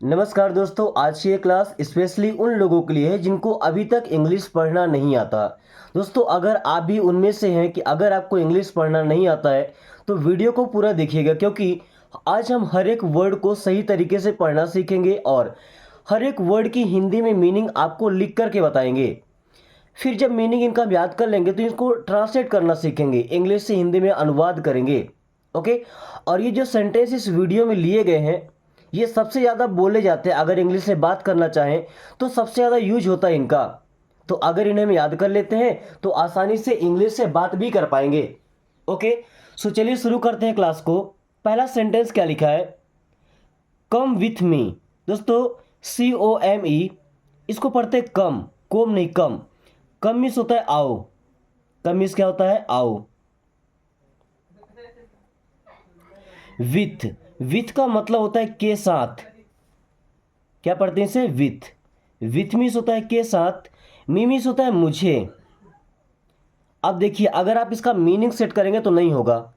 नमस्कार दोस्तों, आज की ये क्लास स्पेशली उन लोगों के लिए है जिनको अभी तक इंग्लिश पढ़ना नहीं आता। दोस्तों, अगर आप भी उनमें से हैं कि अगर आपको इंग्लिश पढ़ना नहीं आता है तो वीडियो को पूरा देखिएगा, क्योंकि आज हम हर एक वर्ड को सही तरीके से पढ़ना सीखेंगे और हर एक वर्ड की हिंदी में मीनिंग आपको लिख करके बताएंगे। फिर जब मीनिंग इनका हम याद कर लेंगे तो इसको ट्रांसलेट करना सीखेंगे, इंग्लिश से हिंदी में अनुवाद करेंगे। ओके। और ये जो सेंटेंस इस वीडियो में लिए गए हैं, ये सबसे ज़्यादा बोले जाते हैं। अगर इंग्लिश में बात करना चाहें तो सबसे ज़्यादा यूज होता है इनका। तो अगर इन्हें हम याद कर लेते हैं तो आसानी से इंग्लिश से बात भी कर पाएंगे। ओके। सो चलिए शुरू करते हैं क्लास को। पहला सेंटेंस क्या लिखा है? कम विथ मी। दोस्तों, COME, इसको पढ़ते हैं कम, कोम नहीं, कम। कम मीन्स होता है आओ। कम मीन्स क्या होता है? आओ। विथ, विथ का मतलब होता है के साथ। क्या पढ़ते हैं इसे? विथ। विथ मीन्स होता है के साथ। मी मीन्स होता है मुझे। अब देखिए, अगर आप इसका मीनिंग सेट करेंगे तो नहीं होगा।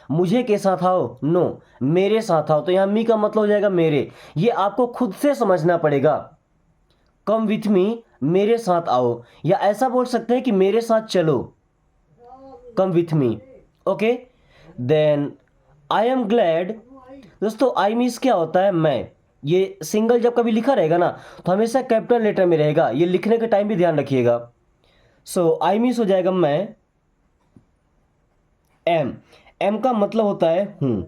मुझे के साथ आओ, नो, मेरे साथ आओ। तो यहाँ मी का मतलब हो जाएगा मेरे। ये आपको खुद से समझना पड़ेगा। कम विथ मी, मेरे साथ आओ, या ऐसा बोल सकते हैं कि मेरे साथ चलो। Come with me. Okay. Then I am glad. दोस्तों, आई मीन्स क्या होता है? मैं। ये सिंगल जब कभी लिखा रहेगा ना तो हमेशा कैपिटल लेटर में रहेगा। ये लिखने के टाइम भी ध्यान रखिएगा। सो आई मीन्स हो जाएगा मैं। एम, एम का मतलब होता है हूं।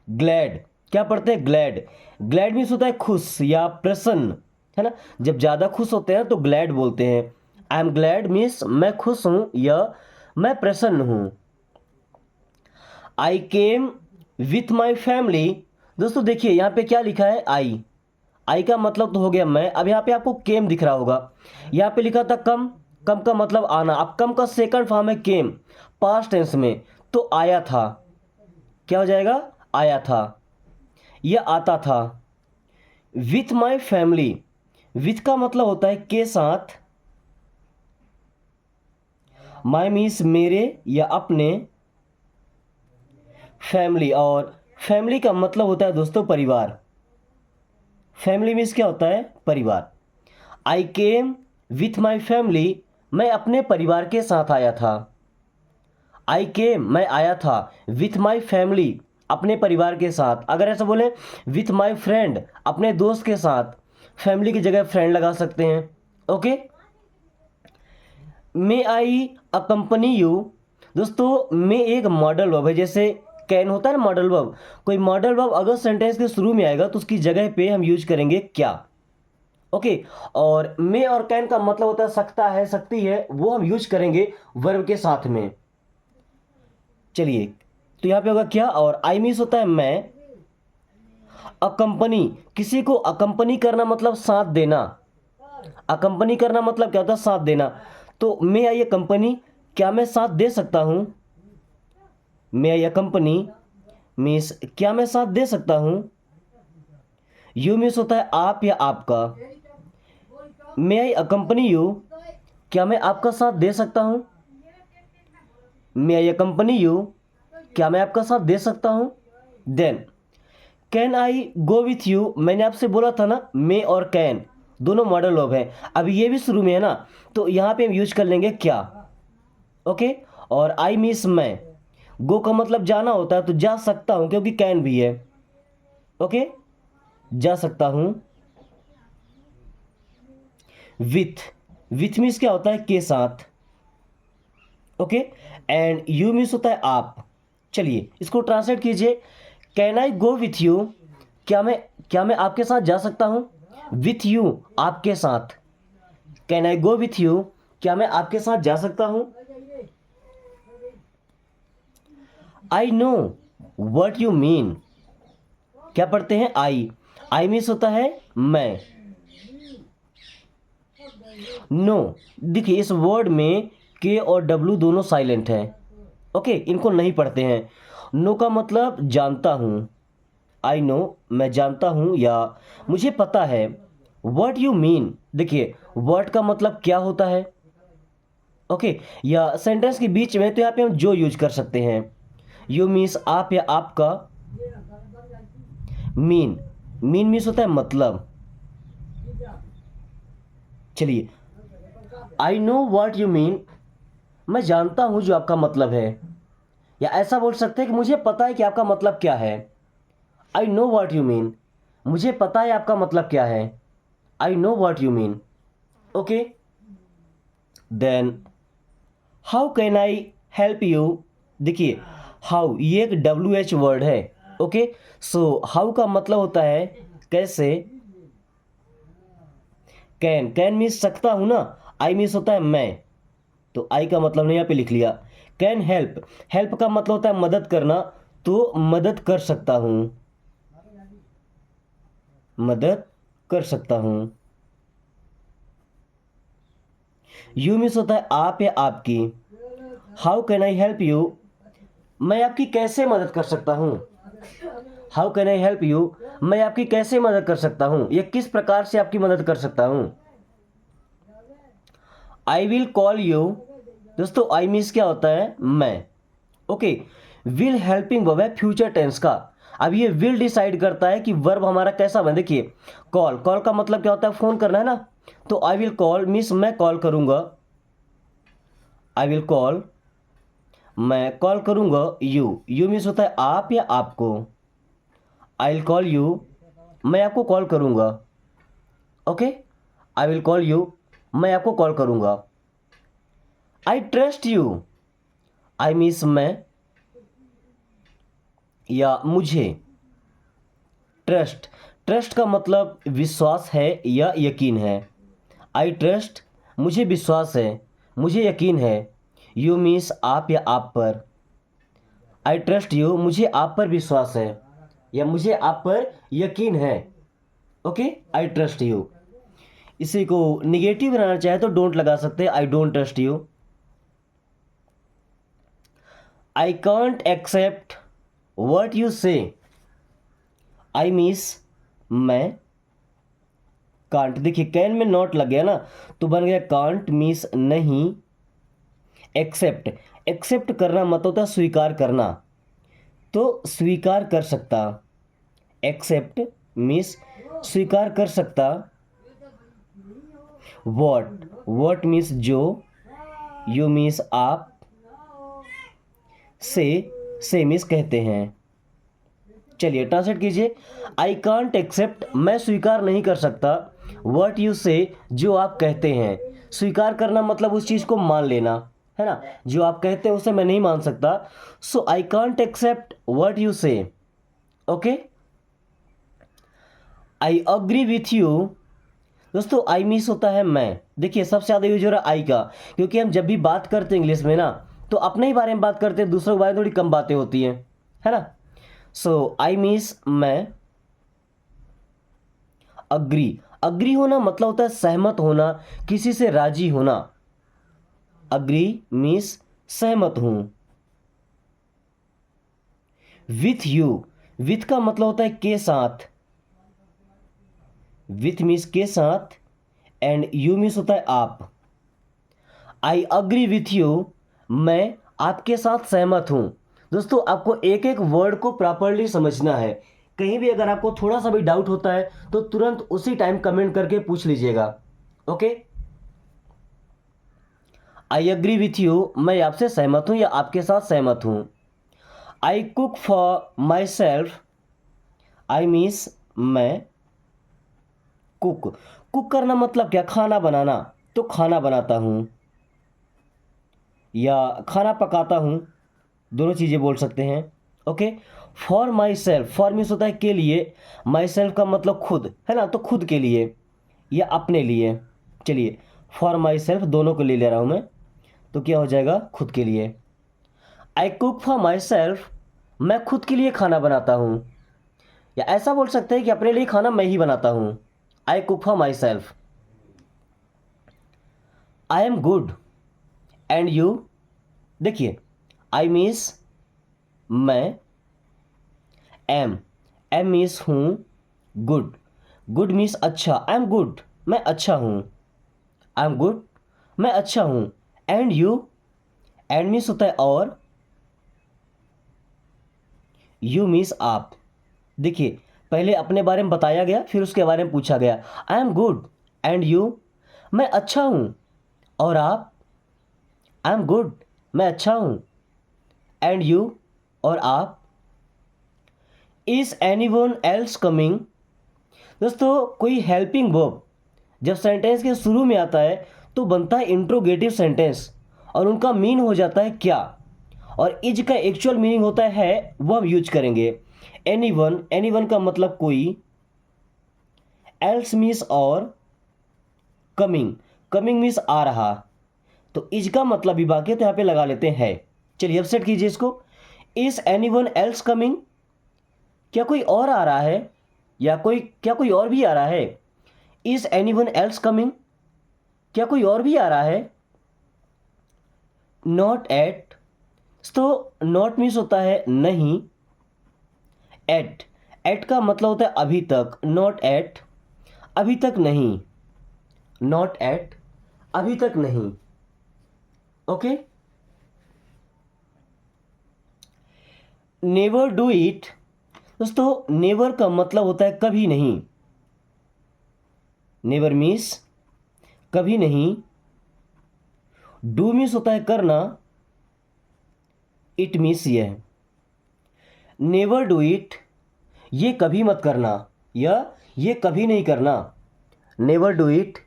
ग्लैड, क्या पढ़ते हैं? ग्लैड। ग्लैड मीन्स होता है खुश या प्रसन्न, है ना। जब ज़्यादा खुश होते हैं तो ग्लैड बोलते हैं। आई एम ग्लैड मीन्स मैं खुश हूं या मैं प्रसन्न हूं। आई केम विथ माई फैमिली। दोस्तों देखिए, यहाँ पे क्या लिखा है? आई। आई का मतलब तो हो गया मैं। अब यहाँ पे आपको केम दिख रहा होगा। यहाँ पे लिखा था कम। कम का मतलब आना। अब कम का सेकंड फॉर्म है केम, पास्ट टेंस में। तो आया था। क्या हो जाएगा? आया था या आता था। विथ माई फैमिली, विथ का मतलब होता है के साथ। माई मीन्स मेरे या अपने। फैमिली, और फैमिली का मतलब होता है दोस्तों परिवार। फैमिली मीन्स क्या होता है? परिवार। आई केम विथ माई फैमिली, मैं अपने परिवार के साथ आया था। आई केम, मैं आया था। विथ माई फैमिली, अपने परिवार के साथ। अगर ऐसा बोले विथ माई फ्रेंड, अपने दोस्त के साथ। फैमिली की जगह फ्रेंड लगा सकते हैं। Okay. May I accompany you. दोस्तों, मे एक मॉडल वर्ब है। जैसे कैन होता है ना मॉडल वर्ब, कोई मॉडल वर्ब अगर सेंटेंस के शुरू में आएगा तो उसकी जगह पे हम यूज करेंगे क्या। ओके। और मे और कैन का मतलब होता है सकता है, सकती है, वो हम यूज करेंगे वर्ब के साथ में। चलिए, तो यहाँ पे होगा क्या? और आई मीन्स होता है मैं। अकम्पनी, किसी को अकम्पनी करना मतलब साथ देना। अकम्पनी करना मतलब क्या होता है? साथ देना। तो मे आई कंपनी, क्या मैं साथ दे सकता हूं? मे आई कंपनी मीन्स क्या मैं साथ दे सकता हूं। यू मीन्स होता है आप या आपका। मे आई अकम्पनी यू, क्या मैं आपका साथ दे सकता हूं। मे आई कंपनी यू, क्या मैं आपका साथ दे सकता हूं। Then can I go with you. मैंने आपसे बोला था ना, मे और कैन दोनों मॉडल वर्ब हैं। अभी ये भी शुरू में है ना, तो यहाँ पे हम यूज कर लेंगे क्या। ओके। और आई मीन्स मैं। गो का मतलब जाना होता है, तो जा सकता हूं क्योंकि कैन भी है। ओके। जा सकता हूं। विथ, विथ मीन्स क्या होता है? के साथ। ओके। एंड यू मीन्स होता है आप। चलिए इसको ट्रांसलेट कीजिए। Can I go with you, क्या मैं आपके साथ जा सकता हूं। विथ यू, आपके साथ। Can I go with you, क्या मैं आपके साथ जा सकता हूं। I know what you mean. क्या पढ़ते हैं? आई मीन्स होता है मैं। नो, देखिए इस वर्ड में के और डब्ल्यू दोनों साइलेंट हैं। ओके, इनको नहीं पढ़ते हैं। नो का मतलब जानता हूँ। आई नो, मैं जानता हूँ या मुझे पता है। व्हाट यू मीन, देखिए व्हाट का मतलब क्या होता है। ओके। या सेंटेंस के बीच में तो यहाँ पे हम जो यूज कर सकते हैं। यू मीन्स आप या आपका। मीन, मीन मीन्स होता है मतलब। चलिए, आई नो व्हाट यू मीन, मैं जानता हूं जो आपका मतलब है। या ऐसा बोल सकते हैं कि मुझे पता है कि आपका मतलब क्या है। I know what you mean, मुझे पता है आपका मतलब क्या है। I know what you mean. Okay, then how can I help you. देखिए, हाउ ये एक WH वर्ड है। ओके, सो हाउ का मतलब होता है कैसे। कैन, कैन मीन्स सकता हूं ना। आई मीन्स होता है मैं, तो आई का मतलब नहीं यहाँ पे लिख लिया। कैन हेल्प, हेल्प का मतलब होता है मदद करना, तो मदद कर सकता हूं, मदद कर सकता हूं। यू मीन्स होता है आप या आपकी। How can I help you, मैं आपकी कैसे मदद कर सकता हूं। How can I help you, मैं आपकी कैसे मदद कर सकता हूं, या किस प्रकार से आपकी मदद कर सकता हूं। आई विल कॉल यू, दोस्तों आई मीन्स क्या होता है मैं। ओके, विल हेल्पिंग वर्ब है फ्यूचर टेंस का। अब ये विल डिसाइड करता है कि वर्ब हमारा कैसा बने। देखिए, कॉल, कॉल का मतलब क्या होता है, फोन करना है ना। तो आई विल कॉल मीन्स मैं कॉल करूंगा। आई विल कॉल, मैं कॉल करूंगा। यू मीन्स होता है आप या आपको। आई विल कॉल यू, मैं आपको कॉल करूंगा। Okay, I will call you, मैं आपको कॉल करूंगा। आई ट्रस्ट यू, आई मीन्स मैं या मुझे। ट्रस्ट, ट्रस्ट का मतलब विश्वास है या यकीन है। आई ट्रस्ट, मुझे विश्वास है, मुझे यकीन है। यू मीन्स आप या आप पर। आई ट्रस्ट यू, मुझे आप पर विश्वास है या मुझे आप पर यकीन है। Okay, I trust you. इसी को निगेटिव बनाना चाहे तो डोंट लगा सकते, I don't trust you. I can't accept what you say, I means मैं। कांट, देखिए कैन में नॉट लग गया ना, तो बन गया कांट मीन्स नहीं। एक्सेप्ट, एक्सेप्ट करना मतलब होता है स्वीकार करना, तो स्वीकार कर सकता। एक्सेप्ट मीन्स स्वीकार कर सकता। वॉट, वॉट मीन्स जो। यू मीन्स आप। से मीन्स कहते हैं। चलिए ट्रांसलेट कीजिए। आई कांट एक्सेप्ट, मैं स्वीकार नहीं कर सकता। व्हाट यू से, जो आप कहते हैं। स्वीकार करना मतलब उस चीज को मान लेना, है ना। जो आप कहते हैं उसे मैं नहीं मान सकता। So I can't accept what you say. Okay, I agree with you, दोस्तों आई मीन्स होता है मैं। देखिए सबसे ज़्यादा यूज हो रहा है आई का, क्योंकि हम जब भी बात करते हैं इंग्लिश में ना, तो अपने ही बारे में बात करते हैं, दूसरों के बारे में थोड़ी कम बातें होती हैं, है ना। सो आई मीन्स मैं। अग्री, अग्री होना मतलब होता है सहमत होना, किसी से राजी होना। अग्री मीन्स सहमत हूं। विथ यू, विथ का मतलब होता है के साथ। विथ मीन्स के साथ, एंड यू मीन्स होता है आप। आई अग्री विथ यू, मैं आपके साथ सहमत हूं। दोस्तों आपको एक एक वर्ड को प्रॉपरली समझना है। कहीं भी अगर आपको थोड़ा सा भी डाउट होता है तो तुरंत उसी टाइम कमेंट करके पूछ लीजिएगा। Okay, I agree with you, मैं आपसे सहमत हूं या आपके साथ सहमत हूं। I cook for my self, I means मैं। कुक, कुक करना मतलब क्या, खाना बनाना, तो खाना बनाता हूं या खाना पकाता हूं, दोनों चीज़ें बोल सकते हैं। Okay, for my self, for means होता है के लिए, माई सेल्फ का मतलब खुद, है ना, तो खुद के लिए या अपने लिए। चलिए, फॉर माई सेल्फ दोनों को ले रहा हूं मैं, तो क्या हो जाएगा, खुद के लिए। I cook for my self, मैं खुद के लिए खाना बनाता हूं, या ऐसा बोल सकते हैं कि अपने लिए खाना मैं ही बनाता हूं। I cook for my self. I am good and you, देखिए आई मीन्स मैं। एम, एम मीन्स हूँ। गुड, गुड मीन्स अच्छा। आई एम गुड, मैं अच्छा हूँ। आई एम गुड, मैं अच्छा हूँ। एंड यू, एंड मीन्स होता है और। यू मीन्स आप। देखिए पहले अपने बारे में बताया गया, फिर उसके बारे में पूछा गया। I am good and you, मैं अच्छा हूँ और आप। आई एम गुड, मैं अच्छा हूँ। एंड यू, और आप। Is anyone else coming. दोस्तों कोई हेल्पिंग वर्ब जब सेंटेंस के शुरू में आता है तो बनता है इंट्रोगेटिव सेंटेंस, और उनका मीन हो जाता है क्या, और इज का एक्चुअल मीनिंग होता है, वो हम यूज करेंगे। एनीवन, एनीवन का मतलब कोई, एल्स मीन्स और, कमिंग, कमिंग मीन्स आ रहा, तो इज का मतलब विभाग है तो यहाँ पे लगा लेते हैं। चलिए अब सेट कीजिए इसको। इज एनीवन एल्स कमिंग, क्या कोई और आ रहा है, या क्या कोई और भी आ रहा है। इज एनीवन एल्स कमिंग, क्या कोई और भी आ रहा है। नॉट एट, तो नॉट मीन्स होता है नहीं। एट, एट का मतलब होता है अभी तक। नॉट एट, अभी तक नहीं। नॉट एट, अभी तक नहीं। ओके। नेवर डू इट, दोस्तों नेवर का मतलब होता है कभी नहीं। नेवर मीन्स कभी नहीं। डू मीन्स होता है करना। इट मीन्स यह। नेवर डू इट, ये कभी मत करना, या ये कभी नहीं करना। नेवर डू इट,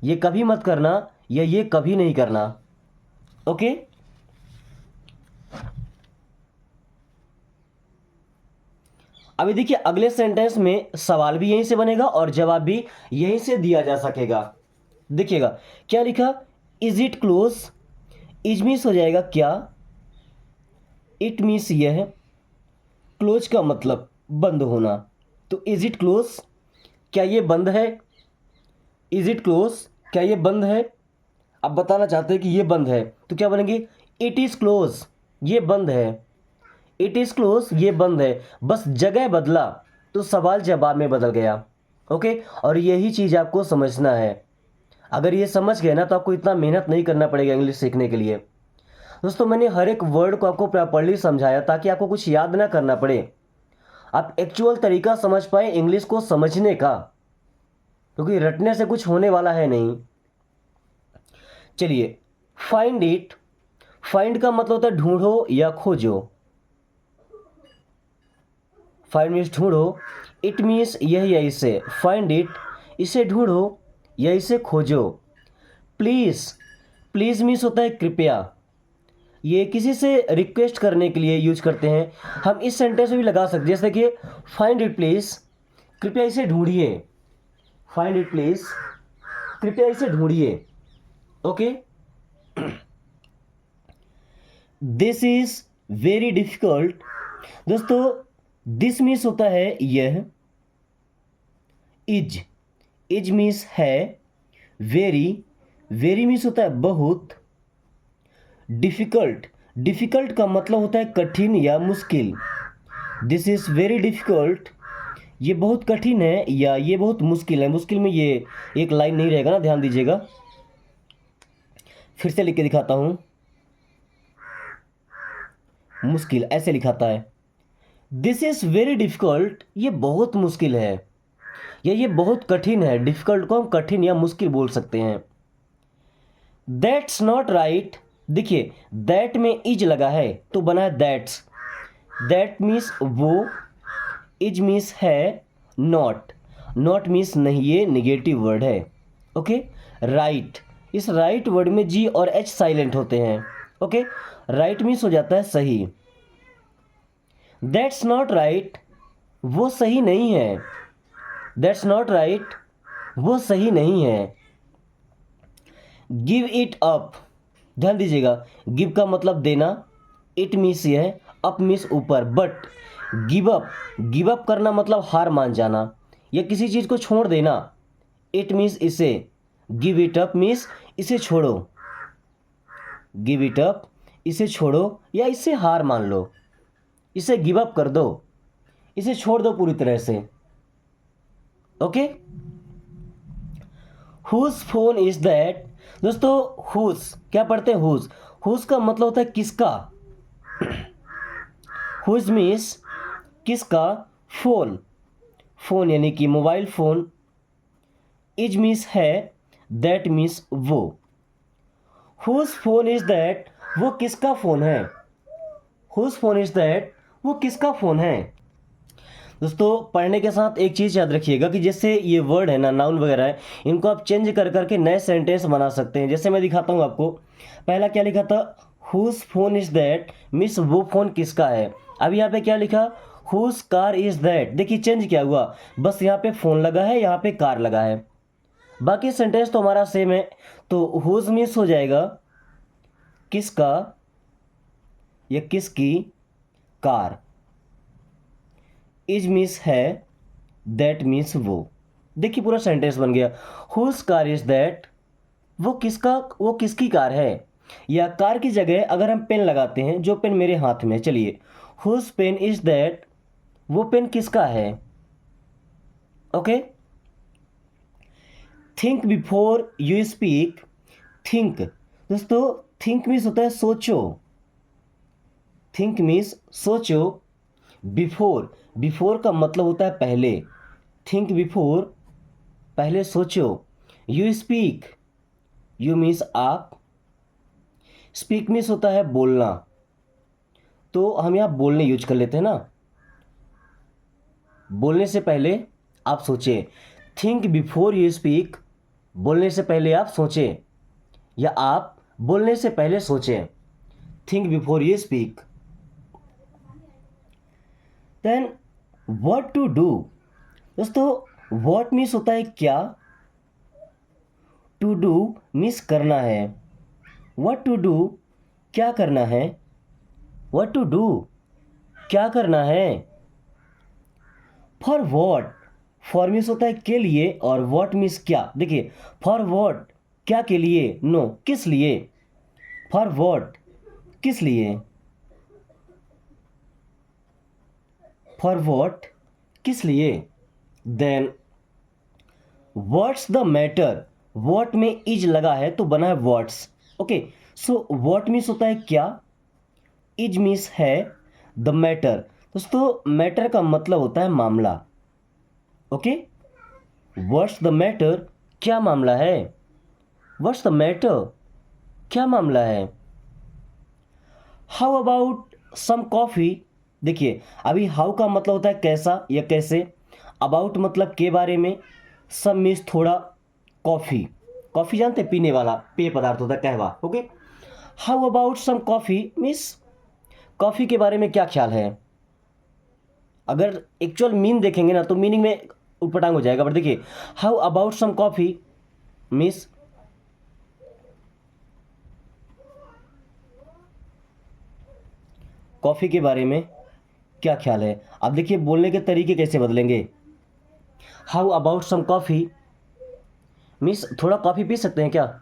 ये कभी मत करना, या ये कभी नहीं करना। ओके। अभी देखिए अगले सेंटेंस में सवाल भी यहीं से बनेगा और जवाब भी यहीं से दिया जा सकेगा। देखिएगा क्या लिखा, is it close. Is means हो जाएगा क्या, इट मीन्स यह, क्लोज का मतलब बंद होना, तो इज इट क्लोज, क्या ये बंद है। इज इट क्लोज, क्या ये बंद है। अब बताना चाहते हैं कि ये बंद है तो क्या बनेंगे, इट इज क्लोज, ये बंद है। इट इज क्लोज, ये बंद है, बस जगह बदला तो सवाल जवाब में बदल गया। ओके, और यही चीज़ आपको समझना है। अगर ये समझ गए ना तो आपको इतना मेहनत नहीं करना पड़ेगा इंग्लिश सीखने के लिए। दोस्तों मैंने हर एक वर्ड को आपको प्रॉपर्ली समझाया ताकि आपको कुछ याद ना करना पड़े, आप एक्चुअल तरीका समझ पाए इंग्लिश को समझने का, क्योंकि रटने से कुछ होने वाला है नहीं। चलिए, फाइंड इट, फाइंड का मतलब होता है ढूंढो या खोजो। फाइंड मीन्स ढूंढो, इट मीन्स यह या इसे। फाइंड इट, इसे ढूंढो या इसे खोजो। प्लीज़, प्लीज़ मीन्स होता है कृपया, ये किसी से रिक्वेस्ट करने के लिए यूज करते हैं। हम इस सेंटेंस में भी लगा सकते हैं, जैसे कि फाइंड इट प्लीज़, कृपया इसे ढूंढिए। फाइंड इट प्लीज़, कृपया इसे ढूंढिए। Okay. This is very difficult, दोस्तों दिस मीन्स होता है यह। इज, इज मीन्स है। वेरी, वेरी मीन्स होता है बहुत। डिफिकल्ट, डिफिकल्ट का मतलब होता है कठिन या मुश्किल। दिस इज वेरी डिफिकल्ट, ये बहुत कठिन है या ये बहुत मुश्किल है। मुश्किल में ये एक लाइन नहीं रहेगा ना, ध्यान दीजिएगा। फिर से लिख के दिखाता हूं, मुश्किल ऐसे लिखाता है। दिस इज वेरी डिफिकल्ट, ये बहुत मुश्किल है या ये बहुत कठिन है। डिफिकल्ट को हम कठिन या मुश्किल बोल सकते हैं। दैट्स नॉट राइट, देखिए दैट में इज लगा है तो बना है दैट्स। दैट मीन्स वो, इज मीन्स है, नॉट, नॉट मीन्स नहीं, ये निगेटिव वर्ड है। ओके। राइट, इस राइट वर्ड में जी और एच साइलेंट होते हैं। ओके, राइट मीन्स हो जाता है सही। दैट्स नॉट राइट, वो सही नहीं है। दैट्स नॉट राइट, वो सही नहीं है। गिव इट अप, ध्यान दीजिएगा, गिव का मतलब देना, इट मीन्स यह, अप मीन्स ऊपर। But give up, give up करना मतलब हार मान जाना या किसी चीज़ को छोड़ देना। इट मीन्स इसे, गिव इट अप मीन्स इसे छोड़ो। गिव इट अप, इसे छोड़ो या इससे हार मान लो, इसे गिव अप कर दो, इसे छोड़ दो पूरी तरह से। Okay. Whose phone is that, दोस्तों हुज क्या पढ़ते हैं, हुज, हुज का मतलब होता है किसका। हुज मीन्स किसका। फोन, फ़ोन यानी कि मोबाइल फ़ोन, इज मीन्स है, दैट मीन्स वो। हुज फ़ोन इज़ दैट, वो किसका फ़ोन है। हुज फ़ोन इज़ दैट, वो किसका फ़ोन है। दोस्तों पढ़ने के साथ एक चीज़ याद रखिएगा कि जैसे ये वर्ड है ना, नाउन वगैरह है, इनको आप चेंज कर करके नए सेंटेंस बना सकते हैं। जैसे मैं दिखाता हूँ आपको, पहला क्या लिखा था, whose phone is that, means वो फ़ोन किसका है। अब यहाँ पे क्या लिखा, हुज कार इज़ दैट। देखिए चेंज क्या हुआ, बस यहाँ पे फ़ोन लगा है, यहाँ पे कार लगा है, बाकी सेंटेंस तो हमारा सेम है। तो हुज मीन्स हो जाएगा किसका या किसकी, कार। इज मीन्स है, दैट मीन्स वो। देखिए पूरा सेंटेंस बन गया। हुज कार इज दैट, वो किसका, वो किसकी कार है। या कार की जगह अगर हम पेन लगाते हैं, जो पेन मेरे हाथ में है, चलिए हुज पेन इज दैट, वो पेन किसका है। Okay, think before you speak. Think, दोस्तों थिंक मीन्स होता है सोचो, थिंक मीन्स सोचो। बिफोर, बिफोर का मतलब होता है पहले, थिंक बिफोर, पहले सोचो। यू स्पीक, यू मीन्स आप, स्पीक मीन्स होता है बोलना, तो हम यहाँ बोलने यूज कर लेते हैं ना। बोलने से पहले आप सोचें, थिंक बिफोर यू स्पीक, बोलने से पहले आप सोचें, या आप बोलने से पहले सोचें, think before you speak. Then what to do, दोस्तों व्हाट मीन्स होता है क्या, टू डू मीन्स करना है। व्हाट टू डू, क्या करना है। व्हाट टू डू, क्या करना है। फॉर वॉट, फॉर मीन्स होता है के लिए, और वॉट मीन्स क्या। देखिए फॉर वॉट, क्या के लिए, नो किस लिए। फॉर वॉट, किस लिए। फॉर वॉट, किस लिए। Then what's the matter, what में इज लगा है तो बना है what's. Okay, so what means होता है क्या, इज मीन्स है, द मैटर, दोस्तों मैटर का मतलब होता है मामला। ओके, व्हाट्स द मैटर, क्या मामला है। व्हाट्स द मैटर, क्या मामला है। हाउ अबाउट सम कॉफ़ी, देखिए अभी हाउ का मतलब होता है कैसा या कैसे, अबाउट मतलब के बारे में, सम मीन्स थोड़ा, कॉफ़ी, कॉफ़ी जानते हैं पीने वाला पेय पदार्थ होता है कहवा। Okay, how about some coffee means coffee के बारे में क्या ख्याल है। अगर एक्चुअल मीन देखेंगे ना तो मीनिंग में उटपटांग हो जाएगा, बट देखिए how about some coffee means coffee के बारे में क्या ख्याल है। अब देखिए बोलने के तरीके कैसे बदलेंगे। How about some coffee means थोड़ा कॉफ़ी पी सकते हैं क्या,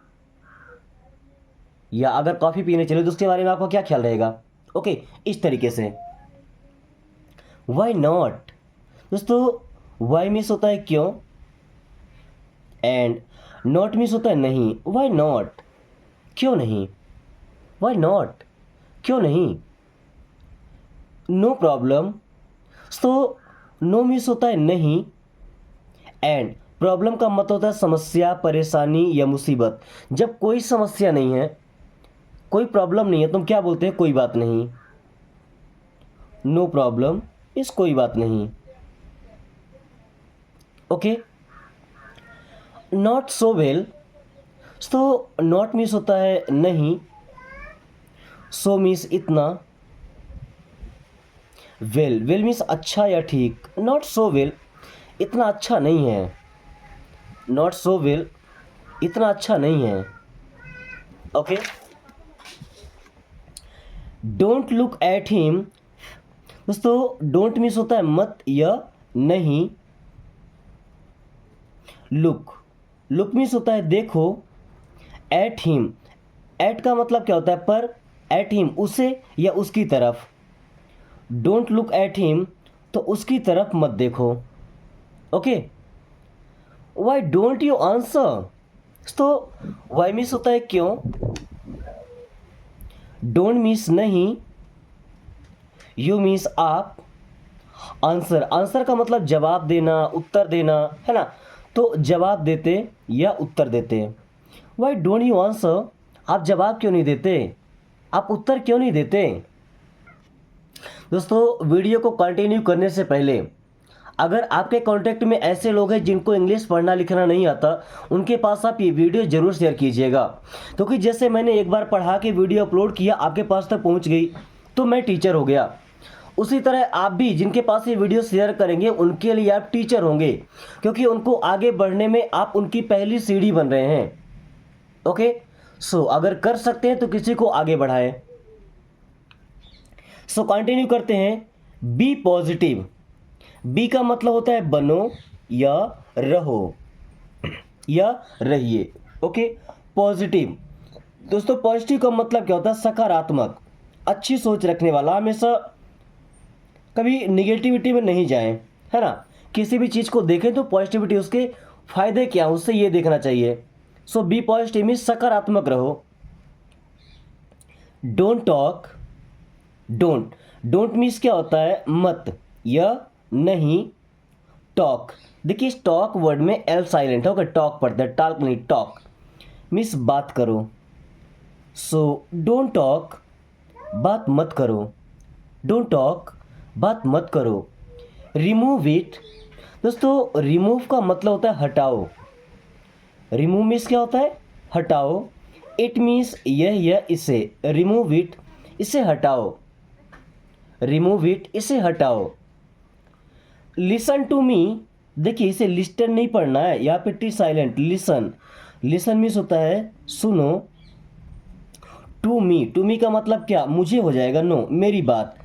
या अगर कॉफ़ी पीने चले तो उसके बारे में आपका क्या ख्याल रहेगा। ओके, इस तरीके से। वाई नॉट, दोस्तों वाई मीन्स होता है क्यों, एंड नॉट मीन्स होता है नहीं। वाई नॉट, क्यों नहीं। वाई नॉट, क्यों नहीं। नो प्रॉब्लम, तो नो मीन्स होता है नहीं, एंड प्रॉब्लम का मतलब होता है समस्या, परेशानी या मुसीबत। जब कोई समस्या नहीं है, कोई प्रॉब्लम नहीं है, तुम क्या बोलते हैं, कोई बात नहीं। नो प्रॉब्लम इस कोई बात नहीं। ओके, नॉट सो वेल, तो नॉट मीन्स होता है नहीं, सो मीन्स इतना, वेल, वेल मीन्स अच्छा या ठीक। नॉट सो वेल, इतना अच्छा नहीं है। नॉट सो वेल, इतना अच्छा नहीं है। Okay, don't look at him, दोस्तों डोंट मीन्स होता है मत या नहीं। लुक, लुक मीन्स होता है देखो। एट हिम, एट का मतलब क्या होता है पर, एट हिम उसे या उसकी तरफ। डोंट लुक एट हिम, तो उसकी तरफ मत देखो। Okay, why don't you answer, तो वाई मीन्स होता है क्यों, डोंट मीन्स नहीं, यू मीन्स आप, आंसर, आंसर का मतलब जवाब देना, उत्तर देना, है ना। तो जवाब देते या उत्तर देते। वाई डोंट यू आंसर, आप जवाब क्यों नहीं देते, आप उत्तर क्यों नहीं देते। दोस्तों वीडियो को कंटिन्यू करने से पहले अगर आपके कांटेक्ट में ऐसे लोग हैं जिनको इंग्लिश पढ़ना लिखना नहीं आता, उनके पास आप ये वीडियो जरूर शेयर कीजिएगा, क्योंकि जैसे मैंने एक बार पढ़ा के वीडियो अपलोड किया, आपके पास तक पहुंच गई तो मैं टीचर हो गया। उसी तरह आप भी जिनके पास ये वीडियो शेयर करेंगे उनके लिए आप टीचर होंगे, क्योंकि उनको आगे बढ़ने में आप उनकी पहली सीढ़ी बन रहे हैं। ओके, सो अगर कर सकते हैं तो किसी को आगे बढ़ाएं। सो कंटिन्यू करते हैं। बी पॉजिटिव, बी का मतलब होता है बनो या रहो या रहिए। ओके, पॉजिटिव, दोस्तों पॉजिटिव का मतलब क्या होता है, सकारात्मक, अच्छी सोच रखने वाला, हमेशा कभी निगेटिविटी में नहीं जाएं, है ना। किसी भी चीज़ को देखें तो पॉजिटिविटी, उसके फायदे क्या हैं उससे ये देखना चाहिए। सो बी पॉजिटिव मीन्स सकारात्मक रहो। Don't talk, don't, don't means क्या होता है, मत या नहीं। टॉक, देखिए टॉक वर्ड में एल साइलेंट होगा, टॉक पढ़ता है, टॉक नहीं, टॉक मीन्स बात करो। सो डोंट टॉक, बात मत करो, डोंट टॉक, बात मत करो। रिमूव इट, दोस्तों रिमूव का मतलब होता है हटाओ। रिमूव मीन्स क्या होता है, हटाओ। इट मीन्स यह इसे, रिमूव इट, इसे हटाओ, रिमूव इट, इसे हटाओ। लिसन टू मी, देखिए इसे लिस्टन नहीं पढ़ना है, यहाँ पे T silent, listen, listen means होता है सुनो। टू मी का मतलब क्या, मुझे हो जाएगा, नो मेरी बात।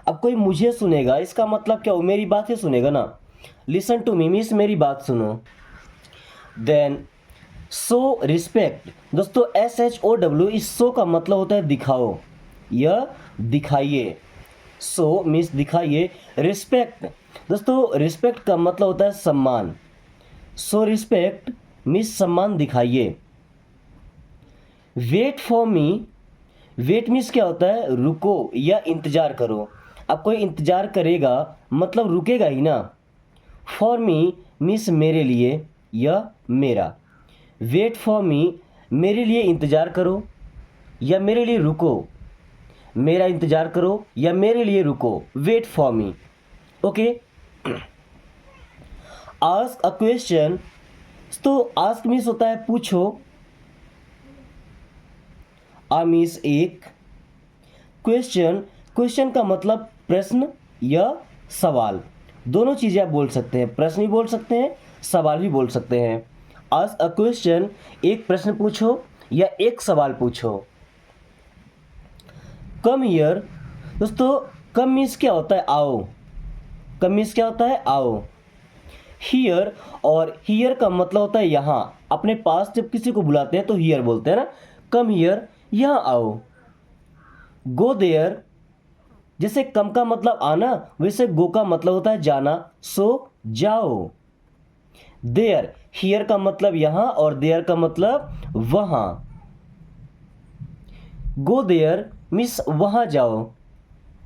अब कोई मुझे सुनेगा इसका मतलब क्या, वो मेरी बात ही सुनेगा ना। लिसन टू मी मीन्स मेरी बात सुनो। देन सो रिस्पेक्ट, दोस्तों SHOW, इस सो का मतलब होता है दिखाओ या दिखाइए। सो मीन्स दिखाइए। रिस्पेक्ट, दोस्तों रिस्पेक्ट का मतलब होता है सम्मान। सो रिस्पेक्ट मीन्स सम्मान दिखाइए। Wait for me, wait means क्या होता है, रुको या इंतजार करो। अब कोई इंतजार करेगा मतलब रुकेगा ही ना। फॉर मी मीन्स मेरे लिए या मेरा। वेट फॉर मी, मेरे लिए इंतजार करो या मेरे लिए रुको, मेरा इंतजार करो या मेरे लिए रुको, wait for me. Okay, ask a question, तो आस्क मीन्स होता है पूछो, आ मीन्स एक, क्वेश्चन, क्वेश्चन का मतलब प्रश्न या सवाल, दोनों चीज़ें आप बोल सकते हैं, प्रश्न भी बोल सकते हैं, सवाल भी बोल सकते हैं। आस्क अ क्वेश्चन, एक प्रश्न पूछो या एक सवाल पूछो। कम हियर, दोस्तों कम मीन्स क्या होता है, आओ, कम मीन्स क्या होता है, आओ। हियर, और हियर का मतलब होता है यहाँ, अपने पास जब किसी को बुलाते हैं तो हियर बोलते हैं ना। कम हियर, यहाँ आओ। गो देयर, जैसे कम का मतलब आना, वैसे गो का मतलब होता है जाना, सो जाओ। देयर, हियर का मतलब यहाँ और देयर का मतलब वहाँ। गो देयर मीन्स वहाँ जाओ,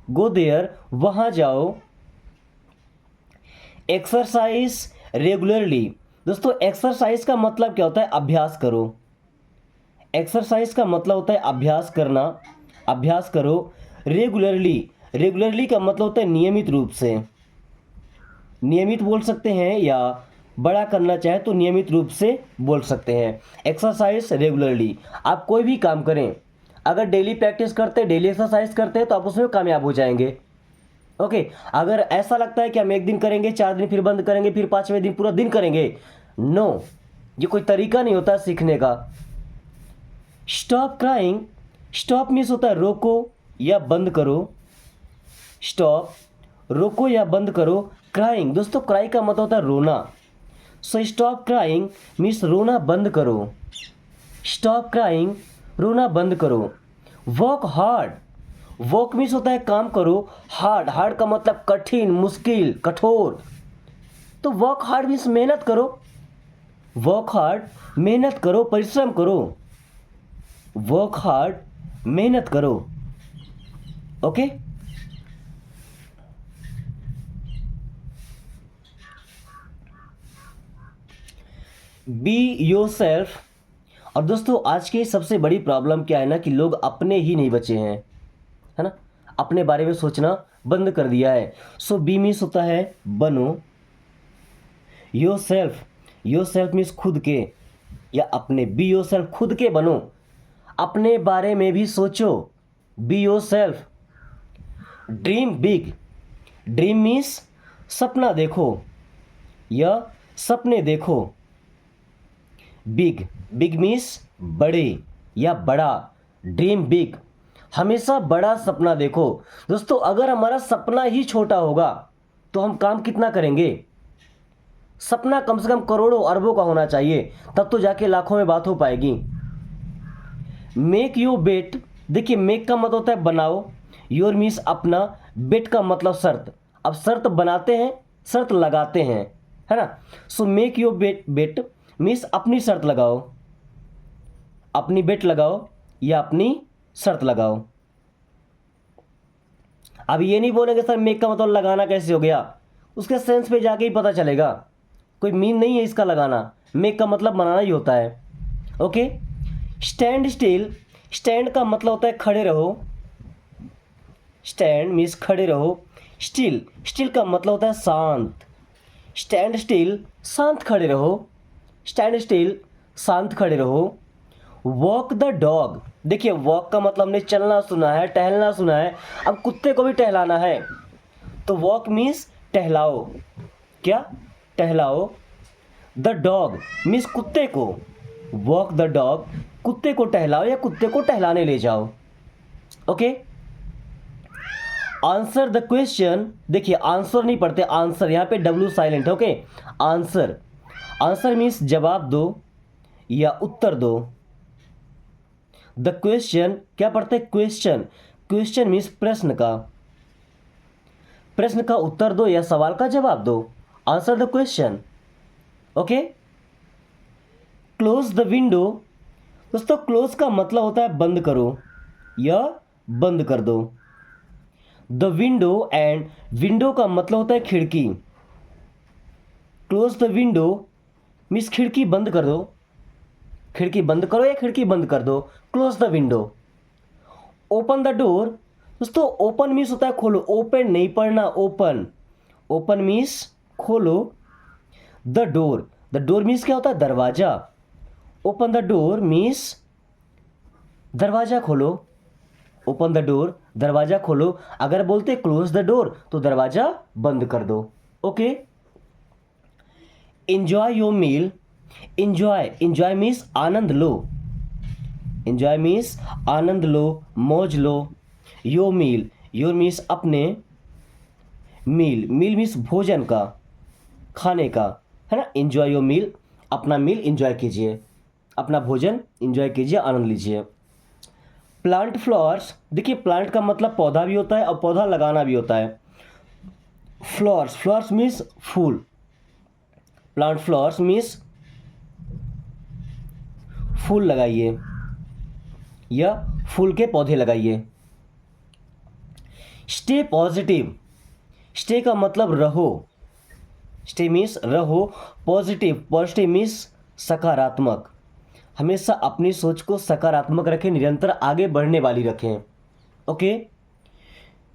गो देयर वहाँ जाओ। एक्सरसाइज रेगुलरली, दोस्तों एक्सरसाइज का मतलब क्या होता है, अभ्यास करो। एक्सरसाइज का मतलब होता है अभ्यास करना, अभ्यास करो। रेगुलरली, रेगुलरली का मतलब होता है नियमित रूप से, नियमित बोल सकते हैं या बड़ा करना चाहे तो नियमित रूप से बोल सकते हैं। एक्सरसाइज रेगुलरली, आप कोई भी काम करें, अगर डेली प्रैक्टिस करते हैं, डेली एक्सरसाइज करते हैं तो आप उसमें कामयाब हो जाएंगे। ओके, अगर ऐसा लगता है कि हम एक दिन करेंगे, 4 दिन फिर बंद करेंगे, फिर 5वें दिन पूरा दिन करेंगे, नो, ये कोई तरीका नहीं होता सीखने का। स्टॉप क्राइंग, स्टॉप मीन्स होता है रोको या बंद करो। स्टॉप, रोको या बंद करो। क्राइंग, दोस्तों क्राई का मतलब होता है रोना, सो स्टॉप क्राइंग मीन्स रोना बंद करो। स्टॉप क्राइंग, रोना बंद करो। वर्क हार्ड, वर्क मीन्स होता है काम करो, हार्ड, हार्ड का मतलब कठिन, मुश्किल, कठोर, तो वर्क हार्ड मीन्स मेहनत करो। वर्क हार्ड, मेहनत करो, परिश्रम करो। वर्क हार्ड, मेहनत करो। Okay, be your self. और दोस्तों आज की सबसे बड़ी प्रॉब्लम क्या है ना कि लोग अपने ही नहीं बचे हैं, है ना, अपने बारे में सोचना बंद कर दिया है। सो बी मीन्स होता है बनो, योर सेल्फ मीन्स खुद के या अपने, बी योर सेल्फ खुद के बनो, अपने बारे में भी सोचो, be your self. Dream big, dream means सपना देखो या सपने देखो। बिग, बिग मीन्स बड़े या बड़ा, ड्रीम बिग, हमेशा बड़ा सपना देखो। दोस्तों अगर हमारा सपना ही छोटा होगा तो हम काम कितना करेंगे। सपना कम से कम करोड़ों अरबों का होना चाहिए, तब तो जाके लाखों में बात हो पाएगी। मेक योर बेट, देखिए मेक का मतलब होता है बनाओ, योर मीन्स अपना, बेट का मतलब शर्त। अब शर्त बनाते हैं, शर्त लगाते हैं, है ना। So make your bet, bet means अपनी शर्त लगाओ, अपनी बेट लगाओ या अपनी शर्त लगाओ। अब ये नहीं बोलेंगे सर मेक का मतलब लगाना कैसे हो गया, उसके सेंस पे जाके ही पता चलेगा, कोई मीन नहीं है इसका लगाना, मेक का मतलब बनाना ही होता है। ओके। स्टैंड स्टिल, स्टैंड का मतलब होता है खड़े रहो, स्टैंड मीन्स खड़े रहो। स्टिल, स्टिल का मतलब होता है शांत, स्टैंड स्टिल शांत खड़े रहो, स्टैंड स्टिल शांत खड़े रहो। वॉक द डॉग, देखिए वॉक का मतलब हमने चलना सुना है, टहलना सुना है, अब कुत्ते को भी टहलाना है तो वॉक मीन्स टहलाओ, क्या, टहलाओ। द डॉग मीन्स कुत्ते को, वॉक द डॉग, कुत्ते को टहलाओ या कुत्ते को टहलाने ले जाओ। ओके। आंसर द क्वेश्चन, देखिए आंसर नहीं पढ़ते, आंसर यहाँ पे डब्ल्यू साइलेंट है। ओके। आंसर, आंसर मीन्स जवाब दो या उत्तर दो। द क्वेश्चन क्या पढ़ते हैं, क्वेश्चन, क्वेश्चन मीन्स प्रश्न का, प्रश्न का उत्तर दो या सवाल का जवाब दो। Answer the question. Okay. Close the window, दोस्तों क्लोज का मतलब होता है बंद करो या बंद कर दो। द विंडो, एंड विंडो का मतलब होता है खिड़की। क्लोज द विंडो मीन्स खिड़की बंद कर दो, खिड़की बंद करो या खिड़की बंद कर दो। Close the window. Open the door, दोस्तों ओपन मीन्स होता है खोलो, ओपन नहीं पढ़ना, ओपन, ओपन मीन्स खोलो। The door, the door means क्या होता है दरवाजा, ओपन द डोर मीन्स दरवाजा खोलो, ओपन द डोर दरवाजा खोलो। अगर बोलते क्लोज द डोर तो दरवाजा बंद कर दो। Okay. Enjoy your meal, enjoy, enjoy means आनंद लो, एंजॉय मीन्स आनंद लो, मौज लो। योर मील, योर मीन्स अपने, मील, मील मीन्स भोजन का, खाने का, है ना। एंजॉय योर मील, अपना मील एंजॉय कीजिए, अपना भोजन एंजॉय कीजिए, आनंद लीजिए। प्लांट फ्लावर्स, देखिए प्लांट का मतलब पौधा भी होता है और पौधा लगाना भी होता है। फ्लावर्स, फ्लावर्स मीन्स फूल, प्लांट फ्लावर्स मीन्स फूल लगाइए या फूल के पौधे लगाइए। स्टे पॉजिटिव, स्टे का मतलब रहो, स्टे मीन्स रहो, पॉजिटिव, पॉजिटिव मीन्स सकारात्मक, हमेशा अपनी सोच को सकारात्मक रखें, निरंतर आगे बढ़ने वाली रखें। Okay.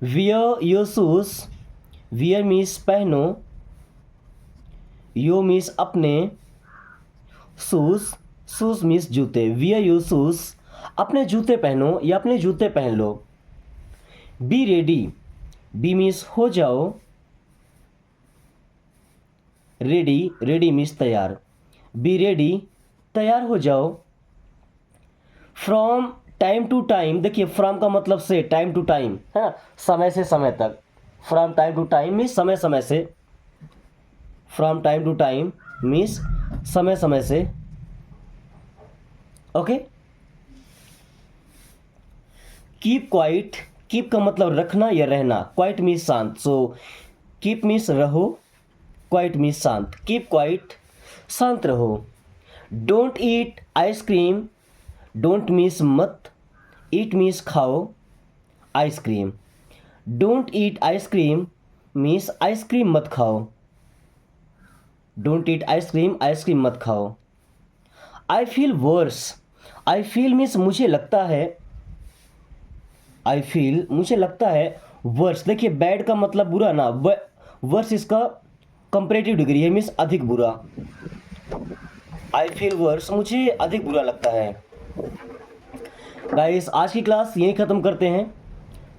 Wear your shoes, wear means पहनो, यो मीन्स अपने, शूज, शूज मीन्स जूते, वियर योर शूज, अपने जूते पहनो या अपने जूते पहन लो। बी रेडी, बी मीन्स हो जाओ, रेडी, रेडी मीन्स तैयार, बी रेडी तैयार हो जाओ। फ्रॉम टाइम टू टाइम, देखिए फ्रॉम का मतलब से, टाइम टू टाइम, है ना, समय से समय तक। From time to time means समय समय से, from time to time means समय समय से। ओके। कीप क्वाइट, कीप का मतलब रखना या रहना, क्वाइट मीन्स शांत। सो कीप मीन्स रहो, क्वाइट मीन्स शांत, कीप क्वाइट शांत रहो। Don't eat ice cream, don't means मत, ईट मीन्स खाओ, ice cream. Don't eat ice cream means ice cream मत खाओ, डोंट ईट आइसक्रीम, आइसक्रीम मत खाओ। I feel worse, I feel means मुझे लगता है, आई फील मुझे लगता है, वर्स देखिए बैड का मतलब बुरा ना, वर्स इसका कंपैरेटिव डिग्री है, मीन्स अधिक बुरा। आई फील वर्स मुझे अधिक बुरा लगता है। गाइस आज की क्लास यहीं ख़त्म करते हैं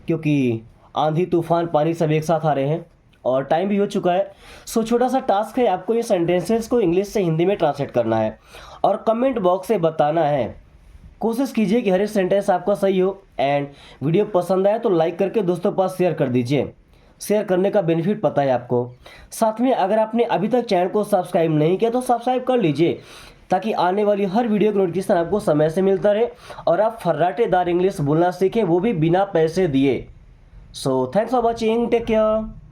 क्योंकि आंधी तूफान पानी सब एक साथ आ रहे हैं और टाइम भी हो चुका है। सो छोटा सा टास्क है, आपको ये सेंटेंसेस को इंग्लिश से हिंदी में ट्रांसलेट करना है और कमेंट बॉक्स से बताना है। कोशिश कीजिए कि हर एक सेंटेंस आपका सही हो। एंड वीडियो पसंद आए तो लाइक करके दोस्तों के पास शेयर कर दीजिए, शेयर करने का बेनिफिट पता है आपको। साथ में अगर आपने अभी तक चैनल को सब्सक्राइब नहीं किया तो सब्सक्राइब कर लीजिए ताकि आने वाली हर वीडियो की नोटिफिकेशन आपको समय से मिलता रहे और आप फर्राटेदार इंग्लिश बोलना सीखें, वो भी बिना पैसे दिए। So thanks for watching, take care.